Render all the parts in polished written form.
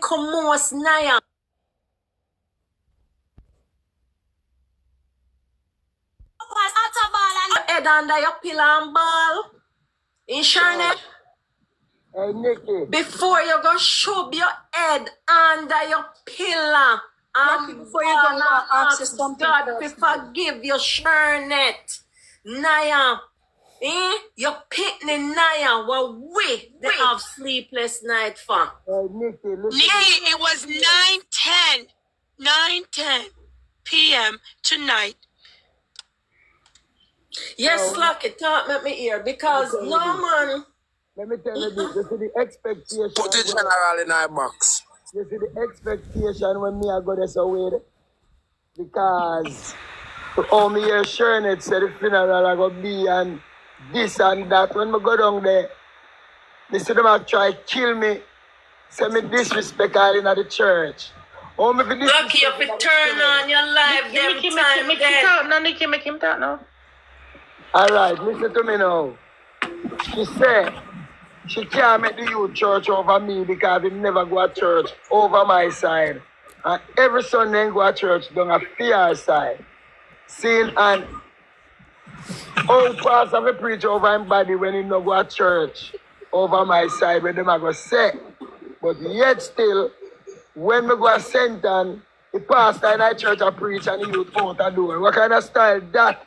come out, Niah. Head under your pillow and ball. Insurance. Hey, Nikki. Before you go shove your head under your pillow and before you go ask God to forgive your Shernet. Niah. You pitney Niah. Well, they have sleepless night for. Hey, Nikki, listen. It was 9:10 p.m. tonight. Yes, Lucky, talk make me hear because no man. Let me tell you this. You see the expectation. Put the general in our box. You see the expectation when me I go there so weird. Because all me hear Shernet said the funeral I go be and this and that. When me go down there, they say them a try kill me. Say me disrespect all in the church. Oh, me Lucky, you have to turn on your life them time then. Nikki, make him talk now. Alright, listen to me now. She said she can't make the youth church over me because they never go to church over my side. And every Sunday go to church down a fear side. Seeing and how pastor will preach over him body when he no go to church over my side when them I go say. But yet still, when we go to Senton, the pastor in our church a preach and the youth out the door. What kind of style that?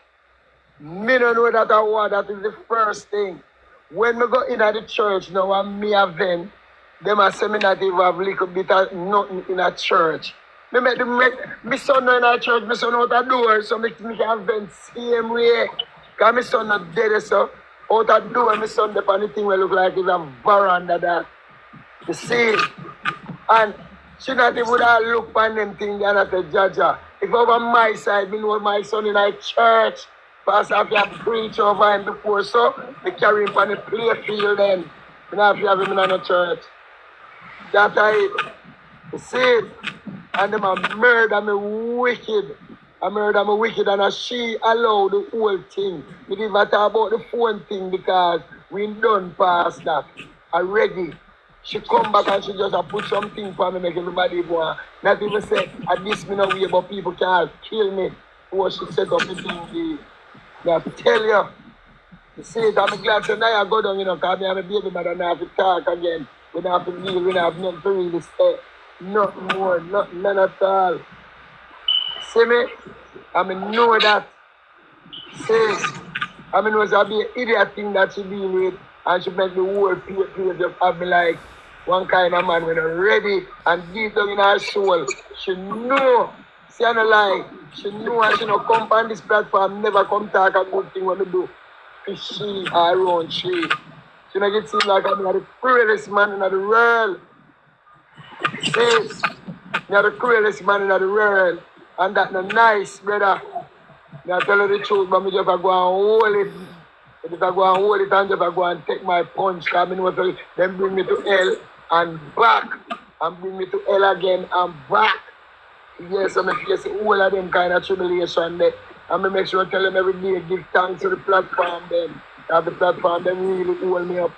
Me don't know that I want. That is the first thing. When we go in at the church now and me event, them a say me not even have a little bit of nothing in a church. Me make them make my son in a church, my son out the door, so me can vent same way. Because my son not dead, so out the door, my son the funny thing will look like it's a veranda that. You see? And she not even would have look on them things and I say, Jaja, if over my side, me know my son in a church. Pastor have to preach over him before, so they carry him on the playfield then. You know, if you have him in a church. That's it. You see it? And them a murder me wicked. I murder me wicked and she allowed the whole thing. We didn't even talk about the phone thing because we done past that. Already. She come back and she just put something for me, make everybody go. Not even say, I this me no way, but people can't kill me. Before she set up the thing. I tell you, you see it, I'm glad tonight I go down, you know, because I'm a baby mother and I have to talk again. We don't have to deal, we don't have nothing to really say. Nothing more, none at all. See me? I mean, know that. See, I mean, it was a be an idiot thing that she deal with, and she make the whole place just have me like one kind of man when I'm ready and deep down in her soul. She know. See, I don't lie. She knew and she no come on this platform, never come talk a good thing when we do. Cause she around she. She make it seem like I'm the cruelest man in the world. See, you're the cruelest man in the world. And that's not nice, brother. I tell you the truth, but me just go and hold it. I just go and hold it and just go and take my punch. Because I know them bring me to hell and back. And bring me to hell again and back. Yes, I face all of them kind of tribulation there. And I make sure I tell them every day, give thanks to the platform them. That the platform them really hold me up.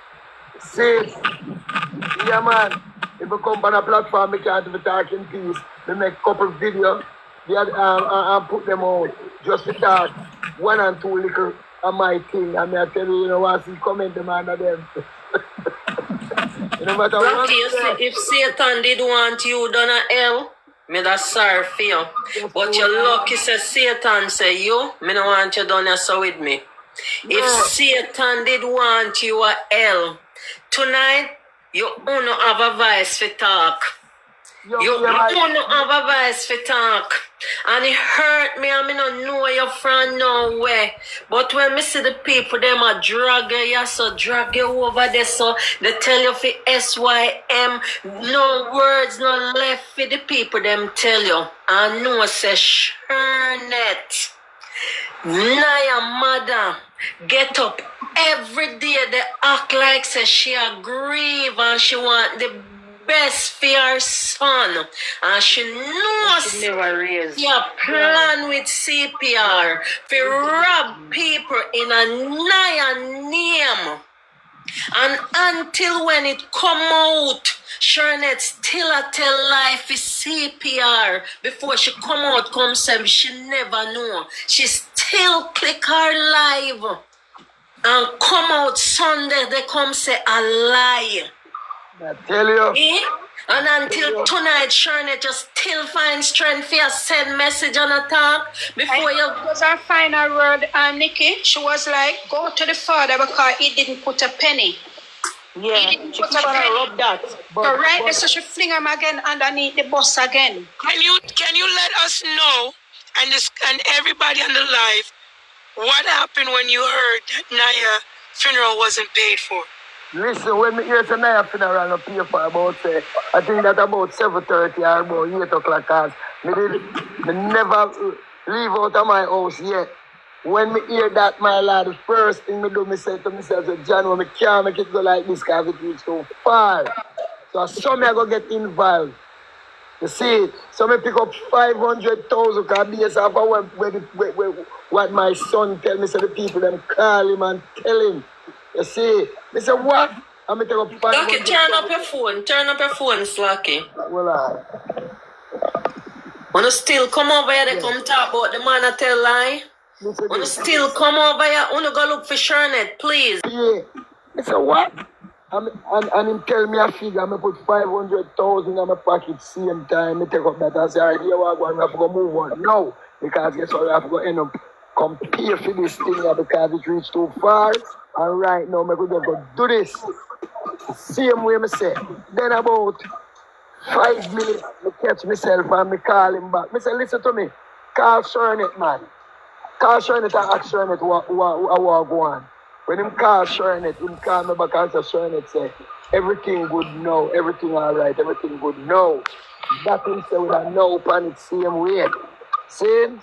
See, yeah man, if I come on a platform, I can't even talk in peace. I make a couple of videos and put them out. Just to talk 1 and 2 little of my thing. And I tell you, you know, once you comment them under them. You know, matter what. Lucky, you see, if Satan did want you done a hell, me that's sorry for you. But you're lucky, say Satan say you, me don't want you done so with me. If Satan did want you a hell, tonight, you don't have a voice for talk. You don't have a voice for talk. And it hurt me, and I don't know you from nowhere. But when me see the people, them a drag you, so drag you over there, so they tell you for SYM, no words, no left for the people, them tell you. I know, say, Shernet, Niah mother, get up. Every day they act like say she a grieve and she want the best for her son. And she knows She never raised. she a plan with CPR to rob people in a Niah name. And until when it come out, Sharnette still a tell life is CPR. Before she come out, come say she never know. She still click her live. And come out Sunday, they come say a lie. I tell you. Eh? And until tonight, Sharnette just still find strength for you send message on a talk before you. It was her final word, Nikki. She was like, go to the father because he didn't put a penny. Yeah, He didn't she put keep a on penny. rub that. So right there, so she fling him again underneath the bus again. Can you let us know and everybody on the live what happened when you heard that Niah funeral wasn't paid for? Listen, when me hear Niah funeral no pay for about say, I think that about 7:30 or about 8 o'clock cause me never leave out of my house yet. When me hear that, my lad, the first thing me do, me say to myself, John, when me can't make it go like this because it reach too far. So some I go get involved. You see, so me pick up 500,000 because based off of what my son tell me, so the people them call him and tell him. You see, me say what? And me take up 500,000. Lucky, turn up your phone. Turn up your phone, Slacky. Well, Wanna still come over here, they come talk about the man I tell lie. Wanna still come over here, wanna go look for Sharnette, please. Yeah. I said, what? And him tell me a figure, I put 500,000 in my pocket same time. I take up that and say, all right, here we go, we have to go move on. No, because guess what, we have to go end up come pay for this thing here because it reached too far. And right now, I could just go do this. Same way I say. Then about 5 minutes, I catch myself and I call him back. I say, listen to me, call Sharnette, man. Call Sharnette and ask Sharnette what go on. When him call Sharnette, him call me back and say Sharnette say, everything good now, everything all right, everything good now. That him say with a no pan it same way. See?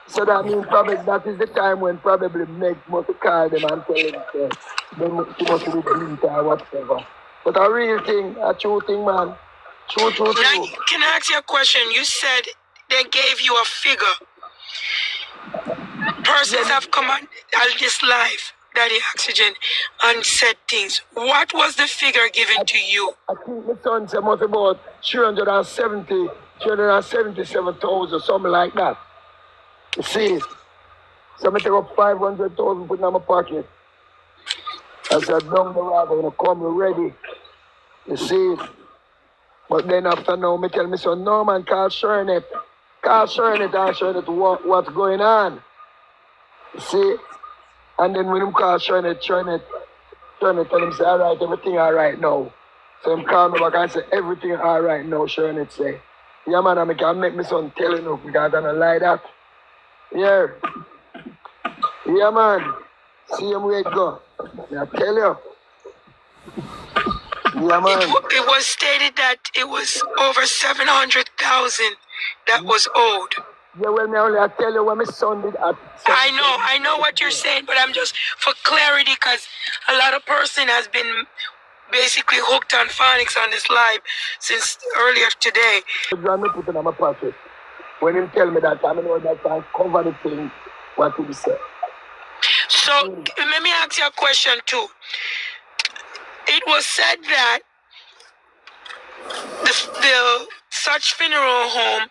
So that means probably that is the time when probably Meg must call them and tell them say, then she must be blinked or whatever. But a real thing, a true thing, man. True. Now, can I ask you a question? You said they gave you a figure. Persons have come on this live, Daddy Oxygen, and said things. What was the figure given to you? I think my son said must about 377,000, something like that. You see? So I take up 500,000, put in my pocket. I said, down the road, I'm going to come ready. You see? But then after now, I tell my son, no man, call Sharnette. Call Sharnette and Sharnette what's going on. You see? And then when him call Sharnette tell him, say, all right, everything all right now. So him call me back and say, everything all right now, Sharnette say. Yeah, man, I can make my son tell him because I don't lie that. Yeah. Yeah, man. See him where it go. I tell you. Yeah, man. It was stated that it was over 700,000 that was owed. Yeah, well, I tell you what my son did. I know what you're saying, but I'm just for clarity because a lot of person has been basically hooked on phonics on this live since earlier today. Me put it in my pocket. When him tell me that, I know that I cover the thing what he said. So let me ask you a question too. It was said that the such funeral home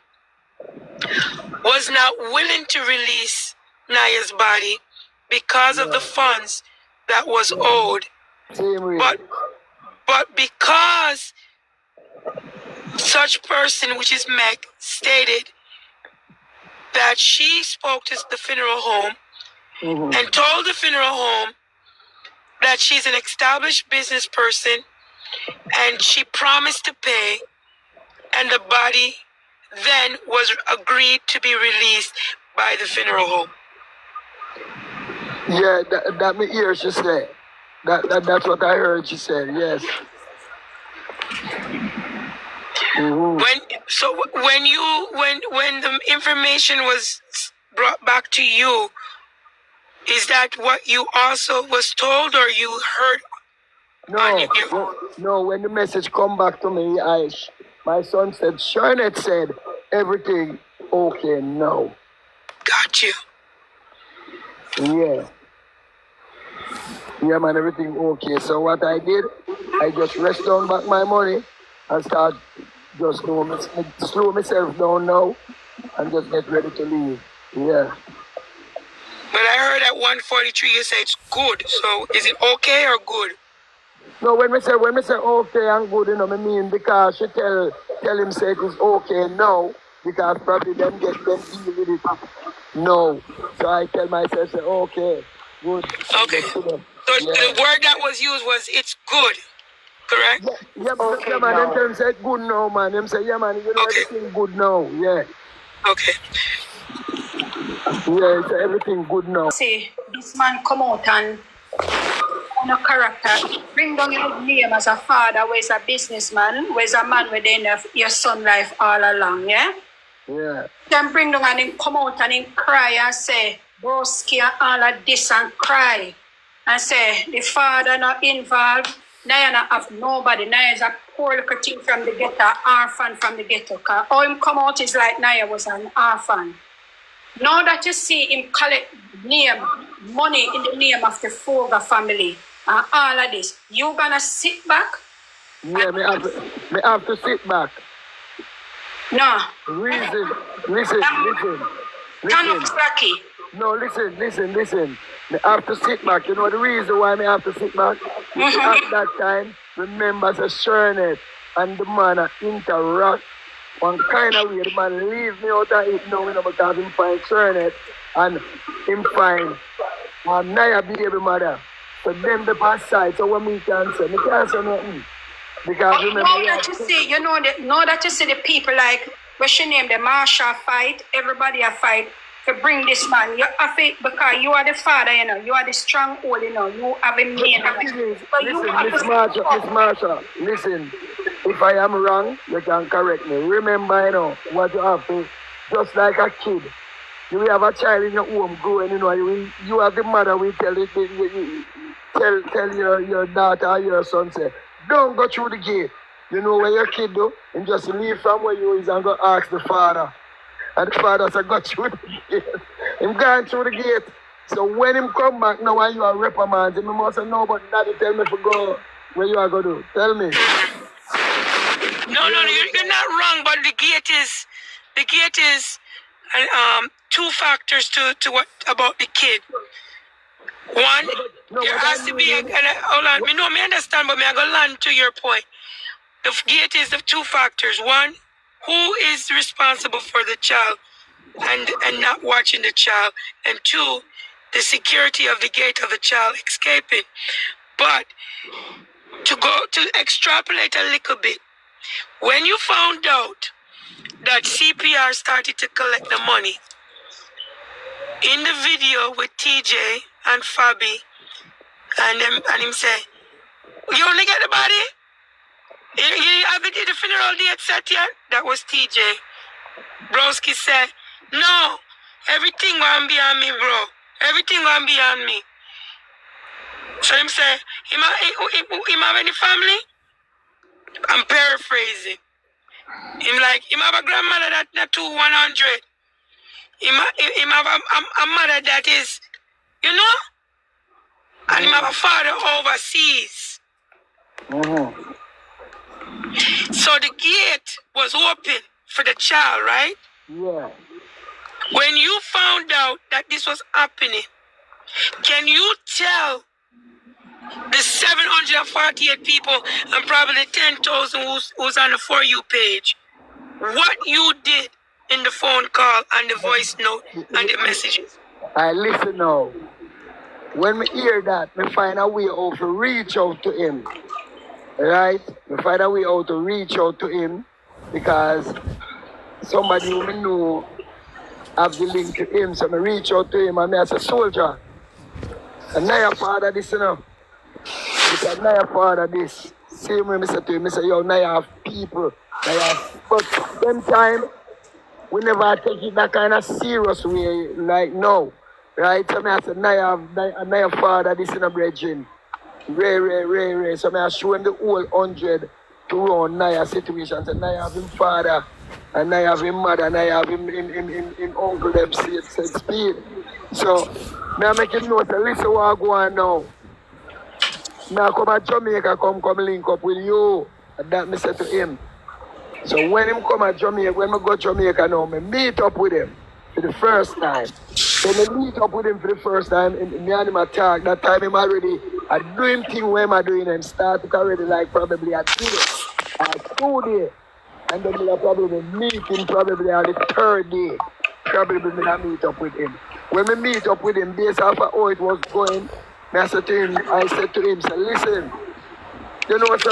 was not willing to release Niah's body because of the funds that was owed. But because such person, which is Meg, stated that she spoke to the funeral home and told the funeral home that she's an established business person and she promised to pay, and the body then was agreed to be released by the funeral home. Yeah, that me hear she said. That's what I heard she said, yes. When the information was brought back to you, is that what you also was told or you heard? No, when the message come back to me, my son said, Sharnette said, everything okay now. Got you. Yeah. Yeah, man, everything okay. So what I did, I just rest down back my money and start just slow myself down now and just get ready to leave. Yeah. But I heard at 143 you say it's good. So is it okay or good? No, when we say okay and good, you know, I mean because she tell him say it is okay now because probably them deal with it. No. So I tell myself say okay, good. Okay. So the word that was used was it's good, correct? Yeah, man, them tell him say good now, man. Them say, yeah, man, you know everything good now. Yeah. Okay. Yeah, it's everything good now. See, this man come out and no character, bring down your name as a father, who is a businessman, who is a man within your son life all along, yeah? Yeah. Then bring down and him come out and him cry and say, broski and all of this and cry. And say, the father not involved, Niah not have nobody. Niah is a poor little thing from the ghetto, orphan from the ghetto. Cause all him come out is like Niah was an orphan. Now that you see him collect money in the name of the Foga family and all of this, you gonna sit back? Yeah, me have to sit back. No. Listen. Turn up Slacky. No, listen. Me have to sit back. You know the reason why me have to sit back? At that time, remember the Shernet and the man interact. One kind of way, the man leave me out of it now, you know, because him find Shernet and him find Niah baby mother. So them the past side, so when me can't say nothing. Because remember, now that you see, now that you see the people like, what she name, the Marsha fight, everybody a fight to bring this man. You have it because you are the father, you know, you are the stronghold, you know, you have a main. Listen, Miss Marsha, listen. If I am wrong, you can correct me. Remember, you know, what you have to, just like a kid. You have a child in your home growing, you know, you have the mother, we tell it, tell your daughter or your son, say, don't go through the gate. You know where your kid do, and just leave from where you is and go ask the father. And the father said, go through the gate. Him going through the gate. So when him come back now and you are reprimand, him must say, no, but daddy tell me to go where you are going to do. Tell me. No, you're not wrong, but the gate is two factors to what about the kid. One, there has to be hold on, me understand, but I go land to your point. The gate is the two factors. One, who is responsible for the child and not watching the child, and two, the security of the gate of the child escaping. But to extrapolate a little bit, when you found out that CPR started to collect the money, in the video with TJ and Fabi, and him say, you only get the body? You have it in the funeral date set yet? That was TJ. Broski said, no, everything gonna be on me, bro. Everything gonna be on me. So him say, him have any family? I'm paraphrasing. Him have a grandmother that 100. Him have a mother that is, you know? And him have a father overseas. Mm-hmm. So the gate was open for the child, right? Yeah. When you found out that this was happening, can you tell the 748 people and probably 10,000 who's on the For You page what you did in the phone call and the voice note and the messages? I listen now. When we hear that, we find a way how to reach out to him. Right? We find a way how to reach out to him because somebody who we know have the link to him. So I reach out to him and I say, soldier, and Niah father this, you know. He said, Niah father this. Same way I say to him, I say, yo, Niah have people. But same time, we never take it that kind of serious way like now. Right? So I said, Niah father this in a bridging. Ray. So I show him the whole 100 to run Niah situation. So Niah have him father, and Niah have him mother, and Niah have him uncle them said speed. So I make him know, say, listen what I go on now. Now come at Jamaica, come link up with you. And that me say to him. So when him come at Jamaica, when I go to Jamaica now, me meet up with him for the first time. So me meet up with him for the first time, and me and him attack. That time him already, I do him thing where am I doing and start it already like probably a 2 days. 2 days. And then we'll probably meet him probably on the 3rd day. Probably we'll meet up with him. When we meet up with him, based off of how it was going, I said to him, say, listen, you know what,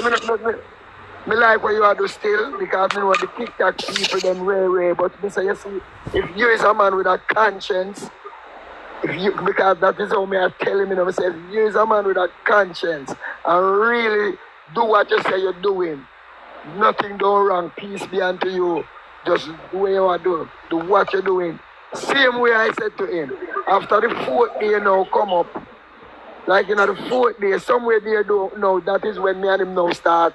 me like what you are do still, because I know the TikTok people them way, but me say, you see, if you is a man with a conscience, because that is how me I tell him, you know, I say, if you is a man with a conscience, and really do what you say you're doing, nothing done wrong, peace be unto you, just do what you are doing, do what you're doing. Same way I said to him, after the 4th day now come up, like you know the 4th day, somewhere there do now, that is when me and him now start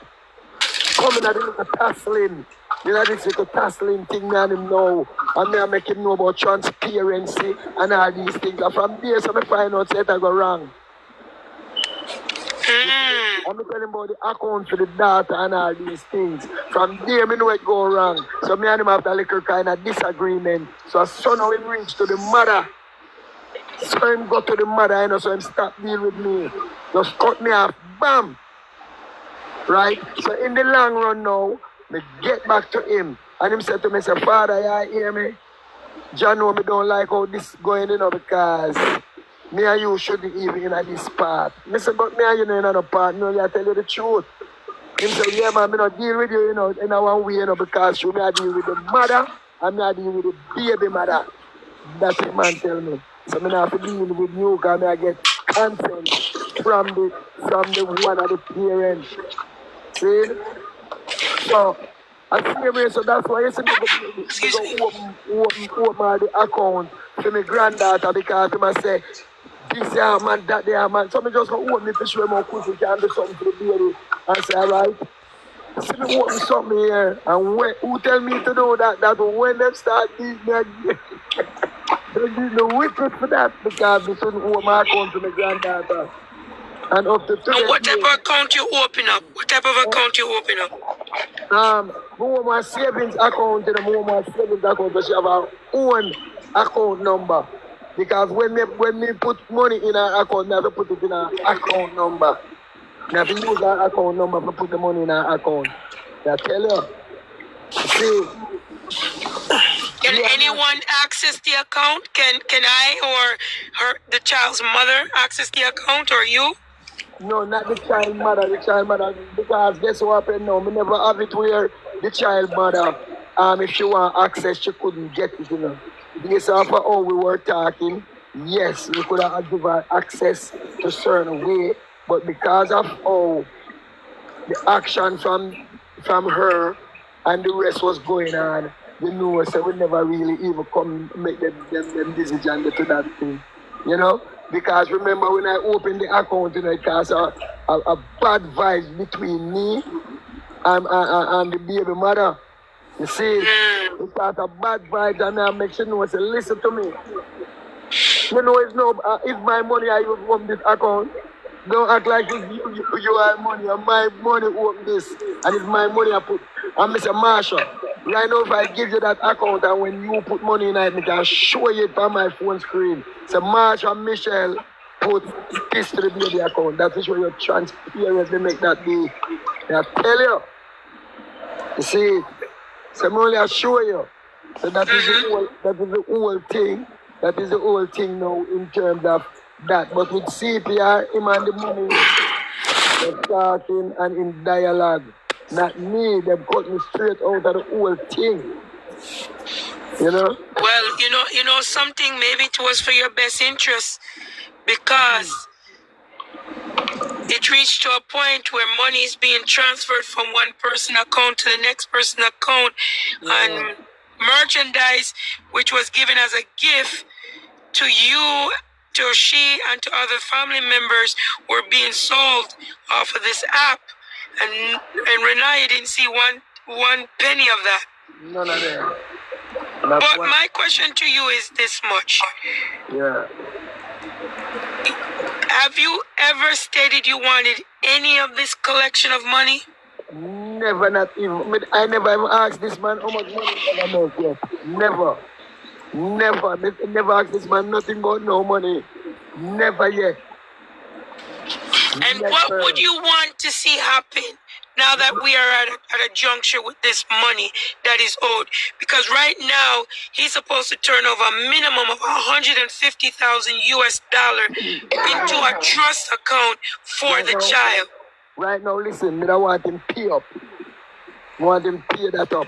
coming at the little tussling. You know this little tussling thing me and him know. And me I make him know about transparency and all these things. And from there so I find out that I go wrong. I'm telling him about the account for the data and all these things. From there, I know it go wrong. So me and him have a little kind of disagreement. So son now him reach to the mother. So him go to the mother, you know, so him stop deal with me. Just cut me off. Bam! Right? So in the long run now, me get back to him. And him said to me, say, Father, you hear me? John know me don't like how this going, you know, because me and you shouldn't even in this part. Me say, but me and you know in another part, no, I tell you the truth. Him say, yeah man, me not deal with you, you know, in a one way, you know, because you me I deal with the mother and me I deal with the baby mother. That's what man tell me. So me not have to deal with you because me I get consent from the one of the parents. See? So I see, so that's why you see me open the account for my granddaughter because I must say, this year man, that year man. So I just go open it to show my cousin can do something for the baby. And say, alright. See me open something here. And who tell me to do that? That when them start these they give the wicked for that because they shouldn't open my account to my granddaughter. And up to and what type of account you open up? What type of account you open up? More my savings account and more my savings account, but she have her own account number. Because when me put money in her account, I have to put it in her account number. I have to use her account number to put the money in her account. I tell you. See. Can anyone access the account? Can I or the child's mother access the account or you? No, not the child mother, because guess what happened now? Me never have it where the child mother, if she want access, she couldn't get it, you know. Based off of how we were talking, yes, we could have given her access to a certain way, but because of how the action from her and the rest was going on, you know, so we never really even come make them decision to that thing, you know? Because remember when I opened the account, you know, it caused a bad vibe between me and the baby mother. You see, it caused a bad vibe and I make sure no say, listen to me. You know, it's my money I use from this account. Don't act like you are money and my money open this and it's my money I put. And Mr. Marshall, right now if I give you that account and when you put money in it, I can show you it on my phone screen. So Marshall and Michelle put this to the baby account. That is where your transparency make that be. I tell you. You see, so I'm only show you. So that is the whole thing. That is the whole thing now in terms of that. But with CPR, him and the money, they're talking and in dialogue. Not me, they cut me straight out of the whole thing. You know? Well, you know something, maybe it was for your best interest because it reached to a point where money is being transferred from one person's account to the next person's account and merchandise which was given as a gift to you, to she, and to other family members were being sold off of this app. And Renaya didn't see one penny of that. None of that. But my question to you is this much. Yeah. Have you ever stated you wanted any of this collection of money? Never, not even. I never even asked this man how much money he ever make yet. Never. Never. Never asked this man nothing about no money. Never yet. And what would you want to see happen now that we are at a juncture with this money that is owed? Because right now, he's supposed to turn over a minimum of $150,000 into a trust account for the child. Right now, listen, I want him pay up. I want him pay that up.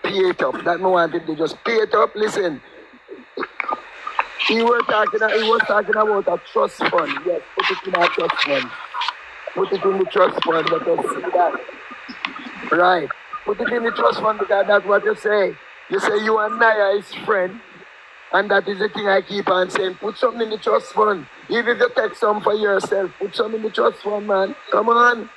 Pay it up. That I want him to just pay it up. Listen. He was talking about a trust fund. Yes, put it in a trust fund. Put it in the trust fund, let us see that. Right. Put it in the trust fund because that's what you say. You say you and Niah is friend. And that is the thing I keep on saying. Put something in the trust fund. Even if you take some for yourself, put something in the trust fund, man. Come on.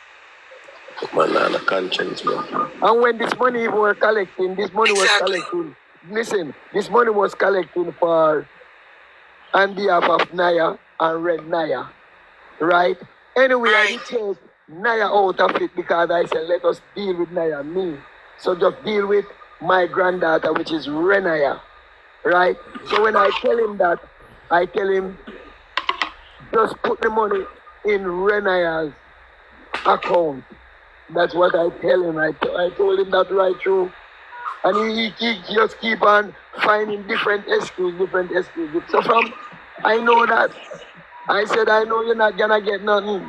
Man, on a conscience, man. And when this money even were collecting, this money was collecting. Listen, this money was collecting for on behalf of Niah and Red Niah. Right? Anyway, I did take Niah out of it because I said, let us deal with Niah, me. So just deal with my granddaughter, which is Renaya. Right? So when I tell him that, I tell him, just put the money in Renaya's account. That's what I tell him. I told him that right through. And he just keep on finding different excuses. So from, I know that. I said, I know you're not going to get nothing.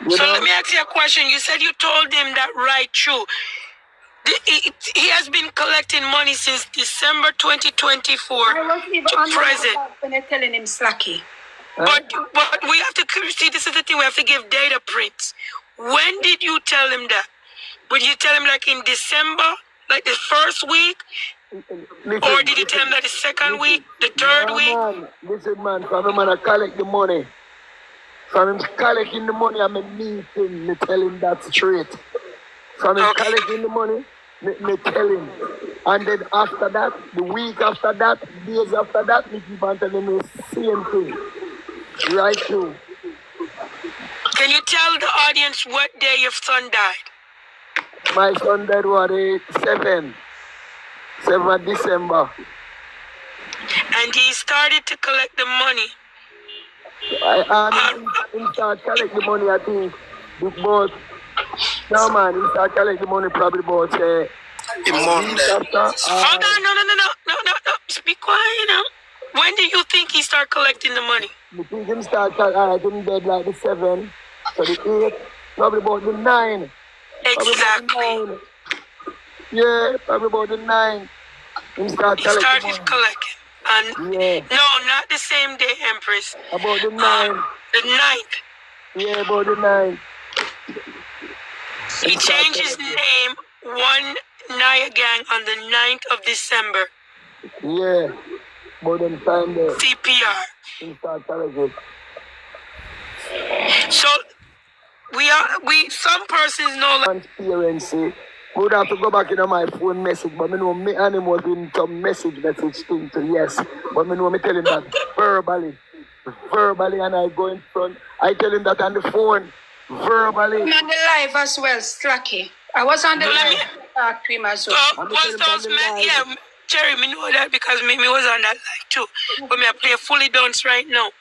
So let me ask you a question. You said you told him that right through. He has been collecting money since December 2024 to present. When you're telling him slacky. But we have to see, this is the thing, we have to give data prints. When did you tell him that? Would you tell him like in December, like the first week? Or did you tell him that the second week, the third week? Man. Listen, man, from him and I collect the money. From him collecting the money, I'm a meeting, me tell him that straight. From him collecting the money, me tell him. And then after that, the week after that, days after that, me keep on telling him the same thing. Right through. Can you tell the audience what day your son died? My son died on the 7th of December. And he started to collect the money. He started collect the money, I think, about, no man, he started collect the money probably about Hold on, no. Be quiet now. When do you think he started collecting the money? I think him start, I think dead like the 7th, so the 8th, probably about the 9th. Exactly. Yeah, probably about the 9th. He started collecting. And no, not the same day, Empress. About the 9th. The 9th. Yeah, about the 9th. He changed his name, One Niah Gang, on the 9th of December. Yeah, about them time there. CPR. He started collecting. So some persons know like transparency. I would have to go back in on my phone message, but I know me and him was in some message thing to yes. But I know me tell him that verbally, and I go in front. I tell him that on the phone, verbally. I'm on the live as well, Slacky. I was on the live talk to him as well. Jerry, me know that because me was on that live too. But me I play fully dance right now.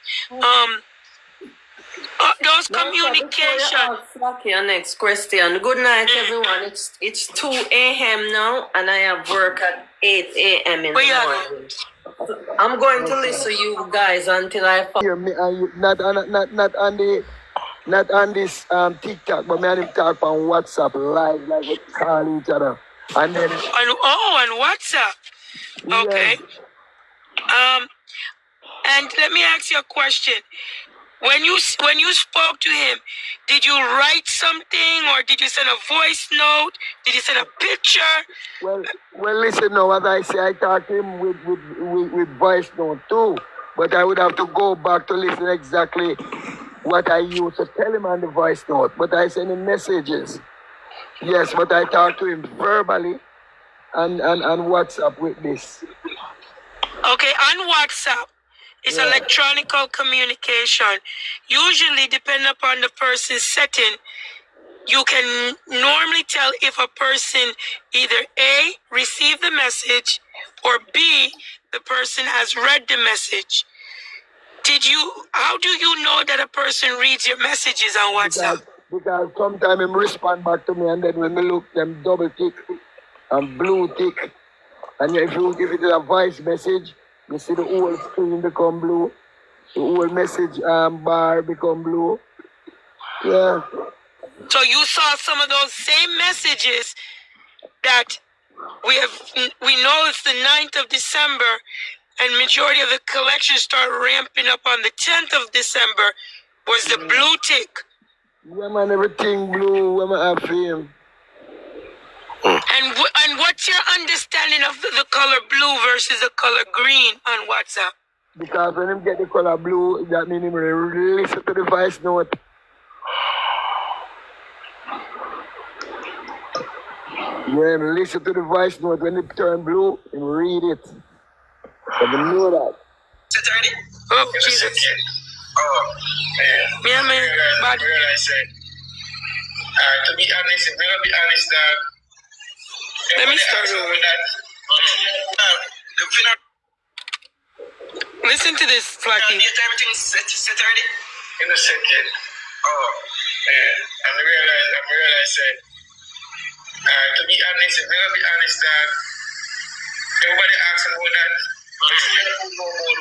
Those communication. Your next question. Good night, everyone. It's 2 a.m. now, and I have work at 8 a.m. in the morning. I'm going to listen to you guys until I hear me. Not on this TikTok, but me and him talk on WhatsApp live, like we call each other, and then on WhatsApp. Okay. And let me ask you a question. When you spoke to him, did you write something or did you send a voice note? Did you send a picture? Well, listen now, as I say, I talked to him with voice note too, but I would have to go back to listen exactly what I used to tell him on the voice note. But I sent him messages. Yes, but I talked to him verbally and WhatsApp with this. Okay, on WhatsApp. It's electronic communication. Usually, depending upon the person's setting, you can normally tell if a person either A, received the message, or B, the person has read the message. How do you know that a person reads your messages on WhatsApp? Because sometimes him respond back to me, and then when me look, them double tick and blue tick. And if it is a voice message, you see the whole screen become blue. The whole message bar become blue. Yeah. So you saw some of those same messages that we know it's the 9th of December, and majority of the collections start ramping up on the 10th of December, was the blue tick. Yeah, man, everything blue when I have him. And what's your understanding of the color blue versus the color green on WhatsApp? Because when him get the color blue, that means him listen to the voice note. Yeah, him listen to the voice note. When it turn blue, him read it. So you know that. Oh, Jesus. Oh, yeah. Yeah, man. But I said, to be honest, if we're be honest, let me start over. Listen to this, Flaky. Everything's set already? In a second. Oh, yeah. And I realized that, to be honest, if we're be honest, that nobody asks about that. No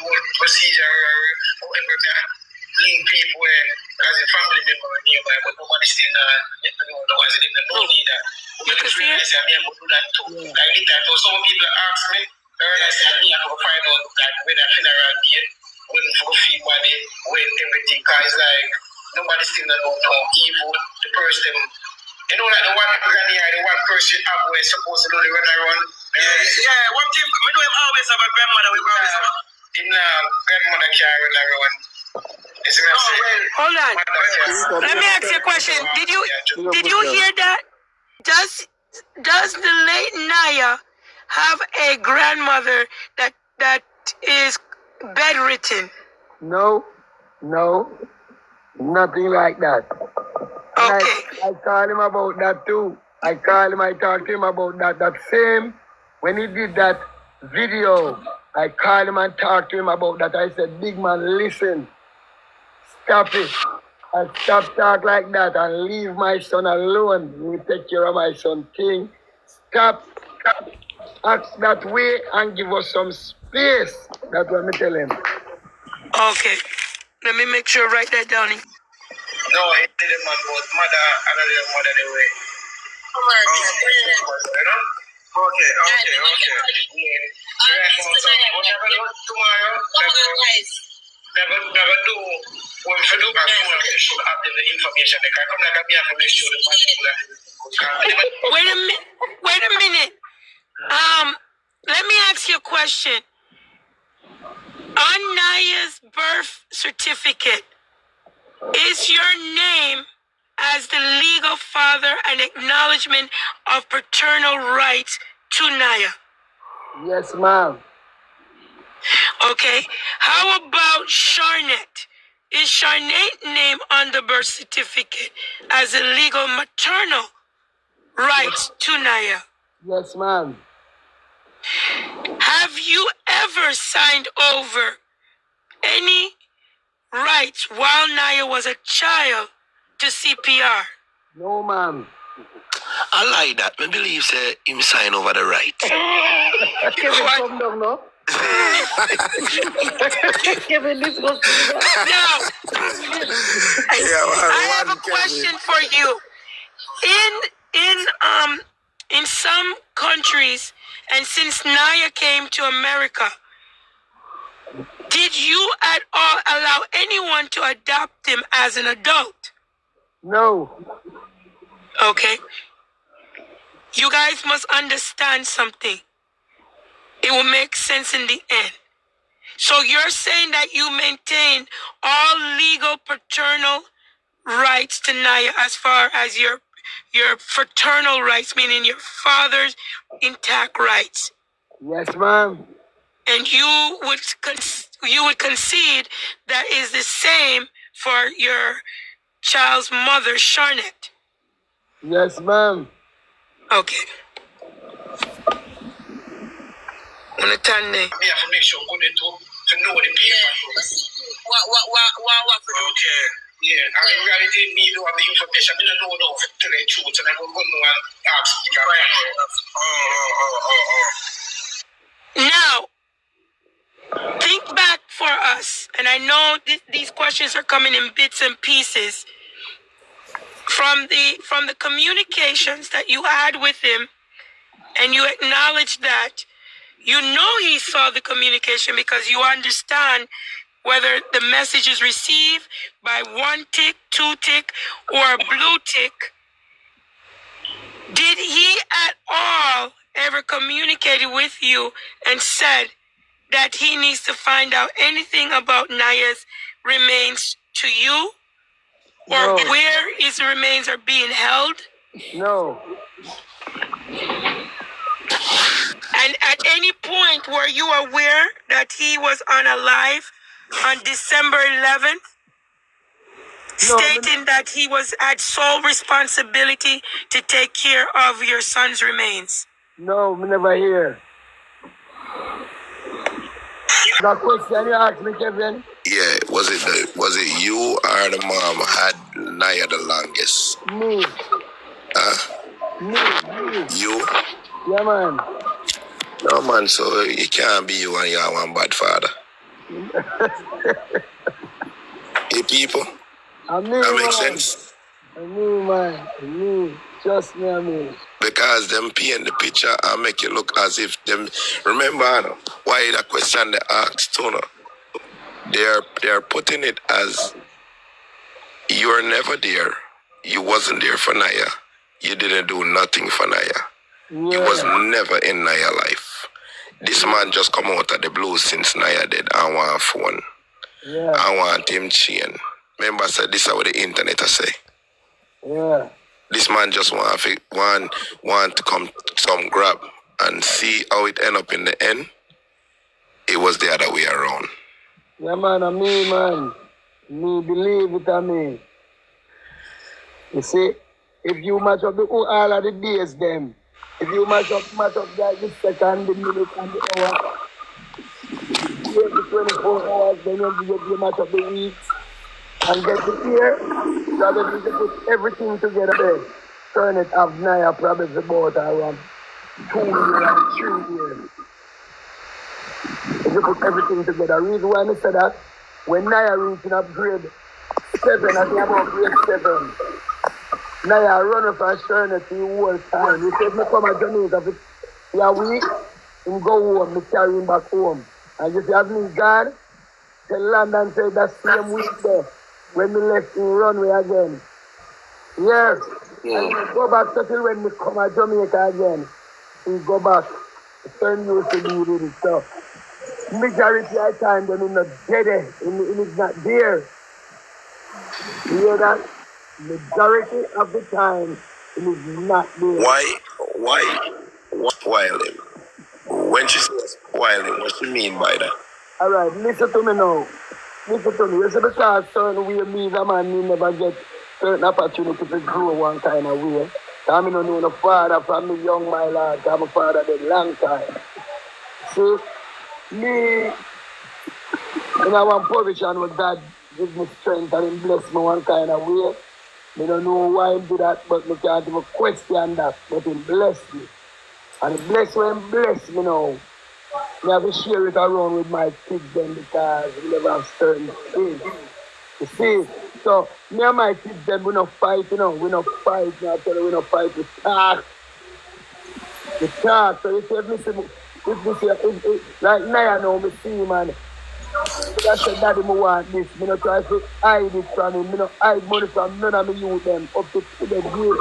more procedure or however that link people as a family member nearby, but nobody still know as it don't need that. You can see it? I mean, I do that too. I need that. So some people ask me, I say, I have to find out that when a funeral date, when for feed money, when everything, because like nobody still know how evil the person. You know, like the one granny, the one person up where supposed to do the run around. Yeah, one thing, we know him always have a grandmother, we always have a grandmother carry run around. Hold on. Let me ask you a question. Did you hear that? Does the late Niah have a grandmother that is bedridden? No, nothing like that. Okay. I call him about that too. I talk to him about that. That same, when he did that video, I called him and talked to him about that. I said, big man, listen, stop it. I stop talk like that and leave my son alone. We take care of my son thing. Stop act that way and give us some space. That's what I tell him. Okay. Let me make sure I write that down. No, it didn't matter about mother, another mother the way. Okay. Tomorrow, never do when you do should have the information. They can come like a to make sure Wait a minute. Let me ask you a question. On Niah's birth certificate, is your name as the legal father an acknowledgement of paternal rights to Niah? Yes, ma'am. Okay. How about Charnette? Is Charnette's name on the birth certificate as a legal maternal rights to Niah? Yes, ma'am. Have you ever signed over any rights while Niah was a child to CPR? No, ma'am. I like that. I believe say him sign over the right. Kevin, come down now. Kevin, this goes Now, I have a question for you. In some countries, and since Niah came to America, did you at all allow anyone to adopt him as an adult? No. Okay. You guys must understand something. It will make sense in the end. So you're saying that you maintain all legal paternal rights to Niah as far as your fraternal rights, meaning your father's intact rights. Yes, ma'am. And you would you would concede that is the same for your child's mother, Charlotte. Yes, ma'am. Okay. Unatane. We have to make sure to know the paper. What? Okay. Yeah, I mean, reality, me know the information. I don't know to tell the truth, and I don't know and ask Now, think back for us, and I know these questions are coming in bits and pieces from the communications that you had with him, and you acknowledge that you know he saw the communication because you understand whether the message is received by 1 tick, 2 tick, or a blue tick. Did he at all ever communicate with you and said that he needs to find out anything about Niah's remains to you? Or No. where his remains are being held? No. And at any point were you aware that he was unalive on December 11th? No, Stating that he had sole responsibility to take care of your son's remains. No, me never hear. That question you asked me, Kevin? Yeah, was it you or the mom had Niah the longest? Me. Huh? Me. You? Yeah, man. No, man, so it can't be you and you are one bad father. Hey, people? I mean, That makes man. sense? I mean, man. I mean. Trust me, I mean. Because them paint the picture and make it look as if them... Remember, why that question they asked, Tuna? They're putting it as you're never there. You wasn't there for Niah. You didn't do nothing for Niah. Yeah. You was never in Niah life. This man just come out of the blue since Niah dead. I want a phone. Yeah. I want him chain. Remember I said this is what the internet I say. Yeah. This man just want to come some grab and see how it end up in the end. It was the other way around. Yeah, man, I mean, man. Me believe it, I mean. You see, if you match up all of the days, them, if you match up the second, the minute, and the hour, the 24 hours, then you match up the weeks, and get the year, so that you can put everything together there. Turn it up now, probably about around 2 years and 3 years. If you put everything together. Reason why I say that, when Niah reaching up grade 7, I think about grade 7, Niah run up and turn it the whole time. He said, me come at Jamaica for a week, and go home, me carry him back home. And you see, as me God, tell London say that same week there, when me left in runway again. Yes. And we go back till when we come at Jamaica again. We go back. Turn used to be with it. So, majority of the time, then not dead. It is not there. You hear that? Majority of the time, it is not there. Why spoiling? When she says spoiling, what she mean by that? All right, listen to me now. Listen to me. You see, because certain way me, the man, me never get certain opportunity to grow one kind of way. I don't know no father from me young, my lad. I'm a father a long time. See, me, in one position where God gives me strength and He bless me one kind of way. I don't know why He do that, but I can't even question that. But He bless me. And He bless me now. I have to share it around with my kids then because we never have certain things. You see? So, me and my kids then, we don't fight, you know. We don't fight, I tell you, we don't fight, we talk. We talk. So, you see, if like Niah now, me see him and I said, Daddy, I want this. I don't try to hide it from him. I don't hide money from none of my youth them up to the grade.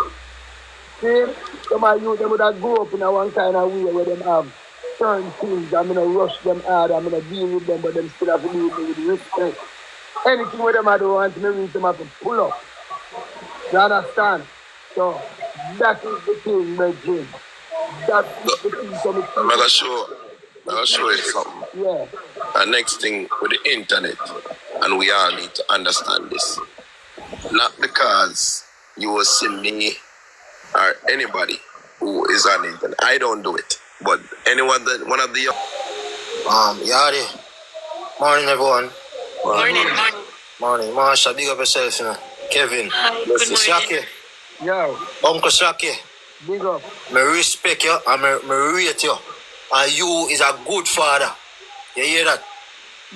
See? Some of youth them would have grown up in a one kind of way where them have certain things. I'm going to rush them hard. I'm going to deal with them, but them still have to deal with me with respect. Anything with them I don't want to reach them have to pull up. You understand? So, that is the thing, my dream. That's the thing. So I'm going to show you something. Yeah. And next thing with the internet, and we all need to understand this. Not because you will see me or anybody who is on the internet. I don't do it. But anyone that one of the Yari. Morning everyone. Morning. Morning. Marsha, big up yourself, you know. Kevin. Good morning. Shaki. Yo, Uncle Shaki. big up. Me respect you and me rate you. And you is a good father. You hear that?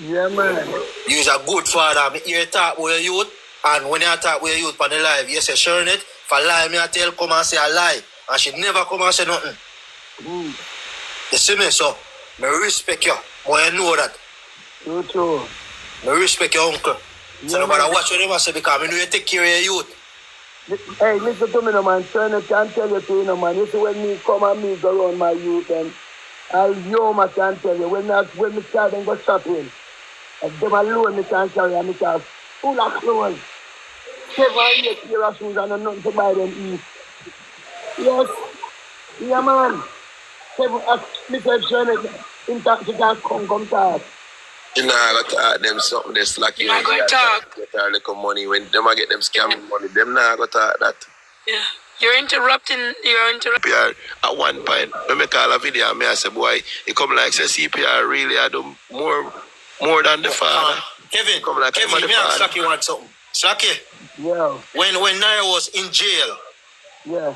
Yeah, man. You is a good father. Me hear talk with your youth. And when you talk with your youth on the live, you say, Sharon it. For lie, me I tell come and say a lie. And she never come and say nothing. Mm. You see me? So, me respect you. But you know that. True. Me respect your uncle. So Yeah, no matter man. what you never say, because I know you take care of your youth. Hey, listen to me, no man. Turn it can tell you too, no man. You see, when me come and me go around my youth, and I'll I can tell you, when me start and go shopping, if them alone, me can carry, and me can full of clothes. 7 8 pair of shoes and nothing to buy them eat. Yes. Yeah, man. 7 me say, turn it, in fact, she can come talk. you know I got to ask them something they slack you Not gonna talk. get a little money when them I get them scamming money. Them now got to that. Yeah. You're interrupting. CPR at one point, when me call a video, me I say, boy, it come like say CPR really I do more than the father. Kevin, Come like Kevin, him and me the ask father. Slaki want something. Slaki, Yeah, when Niah was in jail, yeah.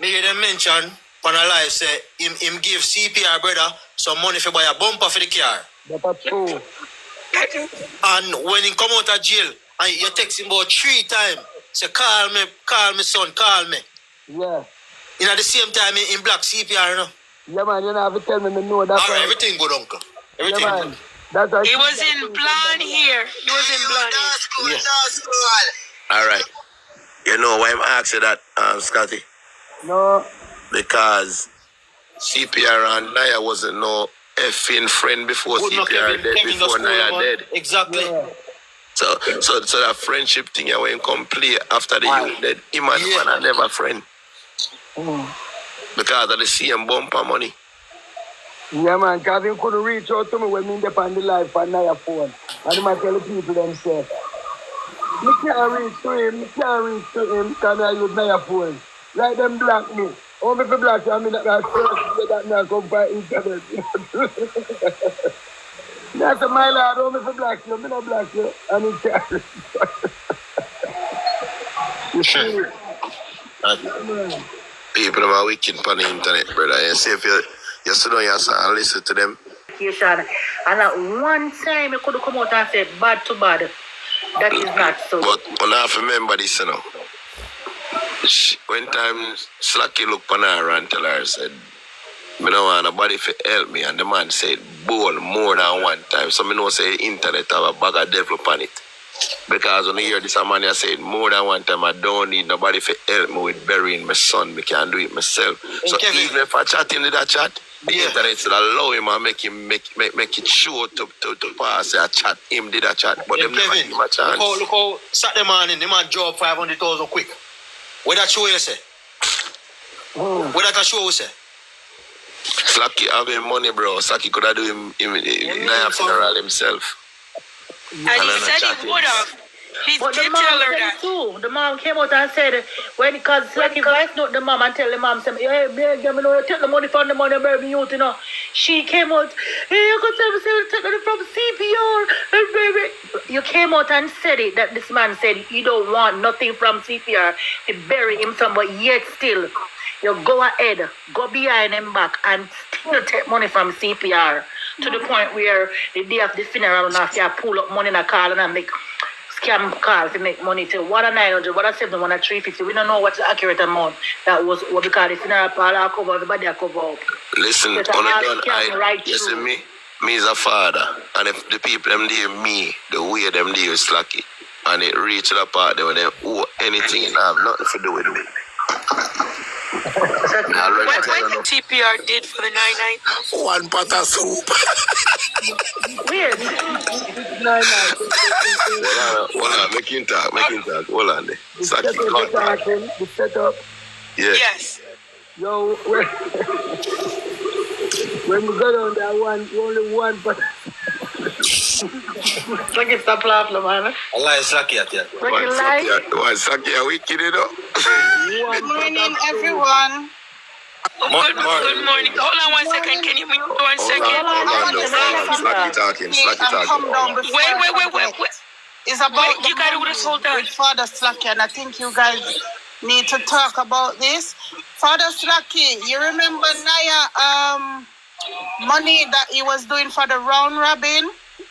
me hear them mention on a live say him give CPR brother some money for buy a bumper for the car. That's true. And when he come out of jail, and you text him about 3 times, say call me son, call me. Yeah. You know, at the same time in black CPR, you know. Yeah, man, you know, have to tell me know that. All right, everything good, uncle. Everything yeah, good. man. That's why He was in plan here. Yes. All right. You know why I'm asking that, Scotty? No. Because CPR and Niah wasn't no effing friend before Good, no, CPR dead, Kevin before just Niah cool, dead. Exactly. Yeah. So that friendship thing you went complete after the youth dead. Him and Yeah. man are never friend. Because of the same bumper money. Yeah, man, because he couldn't reach out to me when me on the live on Niah phone. And he might tell the people themselves, me can't reach to him because I use Niah phone. Like them block me. Oh, me for block you, I mean that first that now come by internet. That's my lad, oh, me for block you, me not block you. And he can't reach. You see? Man. People are wicked on the internet, brother. You see if you sit down and listen to them. And at one time, you could come out and say bad to bad. That is not so. But when I have to remember this, you know. When time Slacky look on her and tell her, said, I don't want nobody to help me. And the man said, bowl more than one time. So I know say internet have a bag of devil upon it. Because when you hear this, a man I said more than one time, I don't need nobody to help me with burying my son. I can do it myself. So Kevin, even if I chat into that chat, the internet still allow him and make it sure to pass a chat. Him did a chat, but them never give him a chance. Look how Saturday morning, the man job 500,000 quick. What that show you say? What that show you say? Slacky having money, bro. Slacky could have do him Niah funeral himself. And he said he would have. He But the did mom tell her said that. it too. The mom came out and said, because Slacky voice note the mom and tell the mom, say, hey, baby, you know, take the money from the money, baby, youth, you know. She came out, hey, you could tell me, say, take it from CPR, and baby. You came out and said it, that this man said you don't want nothing from CPR to bury him somewhere, yet still, you go ahead, go behind him back, and still take money from CPR to the point where the day of the funeral, now, you pull up money in a car and make scam calls to make money. So what a 900, what a 7, what a 350. We don't know what's the accurate amount. That was what we call the funeral parlor cover, everybody cover up. Listen, But on I the can't done, write you see through. me is a father, and if the people them deal me, the way them deal is Slacky, and it reach the part there when they owe anything and have nothing to do with me. What CPR did for the 99? One pot of soup. Weird. Hold on, make him talk. Hold on there. Slacky, The setup. yeah. Yes. Yo, When we go down there, only one person. Like it's the problem, man. Allah is lucky at you. One Saki, are wicked, you know? Good morning, everyone. Good morning. Hold on 1 second. Can you mute 1 second? Slacky talking. Come down before Wait. It's about You gotta do this whole time. with Father Slacky, and I think you guys need to talk about this. Father Slacky, you remember Niah money that he was doing for the round robin?